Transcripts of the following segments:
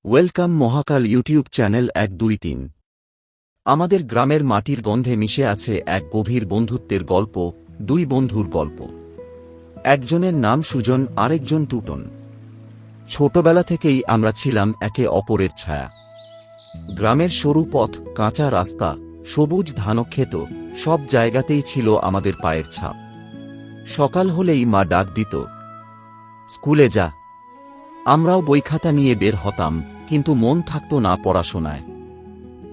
Welcome মহাকাল YouTube channel 123। আমাদের গ্রামের মাটির গন্ধে মিশে আছে এক গভীর বন্ধুত্বের গল্প, দুই বন্ধুর গল্প। একজনের নাম সুজন, আরেকজন টুটন। ছোটবেলা থেকেই আমরা ছিলাম একে অপরের ছায়া। গ্রামের সরু পথ, কাঁচা রাস্তা, সবুজ ধানক্ষেত, সব জায়গাতেই ছিল আমাদের পায়ের ছাপ। সকাল হলেই মা ডাক দিত, স্কুলে যা। আমরাও বইখাতা নিয়ে বের হতাম, কিন্তু মন থাকত না পড়াশোনায়।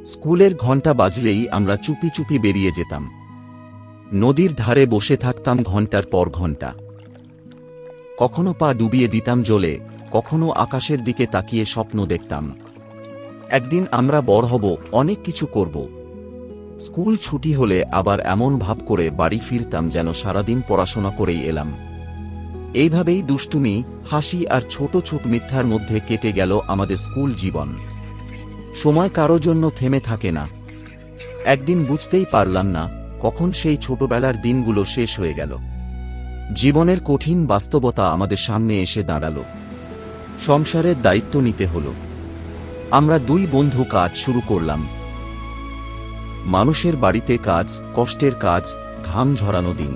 স্কুলের ঘণ্টা বাজলেই আমরা চুপি চুপি বেরিয়ে যেতাম। নদীর ধারে বসে থাকতাম ঘণ্টার পর ঘণ্টা। কখনো পা ডুবিয়ে দিতাম জলে, কখনো আকাশের দিকে তাকিয়ে স্বপ্ন দেখতাম একদিন আমরা বড় হব, অনেক কিছু করব। স্কুল ছুটি হলে আবার এমন ভাব করে বাড়ি ফিরতাম যেন সারাদিন পড়াশোনা করেই এলাম। এইভাবেই দুষ্টুমি, হাসি আর ছোট ছোট মিথ্যার মধ্যে কেটে গেল আমাদের স্কুল জীবন। সময় কারো জন্য থেমে থাকে না। একদিন বুঝতেই পারলাম না কখন সেই ছোটবেলার দিনগুলো শেষ হয়ে গেল। জীবনের কঠিন বাস্তবতা আমাদের সামনে এসে দাঁড়াল। সংসারের দায়িত্ব নিতে হল। আমরা দুই বন্ধু কাজ শুরু করলাম। মানুষের বাড়িতে কাজ, কষ্টের কাজ, ঘাম ঝরানো দিন।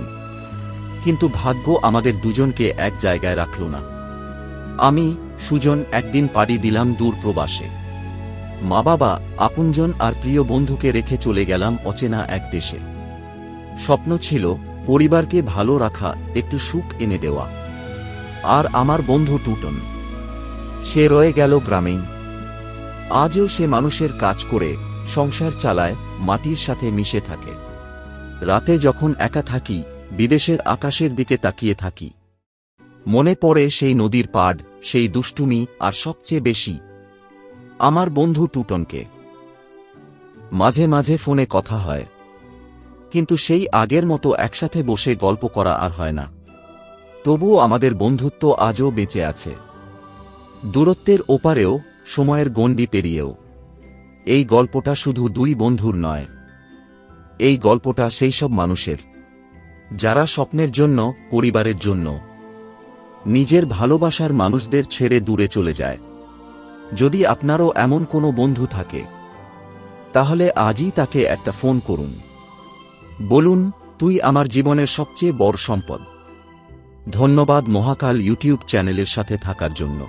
কিন্তু ভাগ্য আমাদের দুজনকে এক জায়গায় রাখল না। আমি, সুজন, একদিন পাড়ি দিলাম দূর প্রবাসে। মা বাবা, আপনজন আর প্রিয় বন্ধুকে রেখে চলে গেলাম অচেনা এক দেশে। স্বপ্ন ছিল পরিবারকে ভালো রাখা, একটু সুখ এনে দেওয়া। আর আমার বন্ধু টুটন, সে রয়ে গেল গ্রামেই। আজও সে মানুষের কাজ করে সংসার চালায়, মাটির সাথে মিশে থাকে। রাতে যখন একা থাকি, বিদেশের আকাশের দিকে তাকিয়ে থাকি। মনে পড়ে সেই নদীর পাড়, সেই দুষ্টুমি, আর সবচেয়ে বেশি আমার বন্ধু টুটনকে। মাঝে মাঝে ফোনে কথা হয়, কিন্তু সেই আগের মতো একসাথে বসে গল্প করা আর হয় না। তবুও আমাদের বন্ধুত্ব আজও বেঁচে আছে, দূরত্বের ওপারেও, সময়ের গণ্ডি পেরিয়েও। এই গল্পটা শুধু দুই বন্ধুর নয়, এই গল্পটা সেই সব মানুষের যারা স্বপ্নের জন্য, পরিবারের জন্য, নিজের ভালোবাসার মানুষদের ছেড়ে দূরে চলে যায়। যদি আপনারও এমন কোনো বন্ধু থাকে, তাহলে আজই তাকে একটা ফোন করুন। বলুন, তুই আমার জীবনের সবচেয়ে বড় সম্পদ। ধন্যবাদ মহাকাল ইউটিউব চ্যানেলের সাথে থাকার জন্য।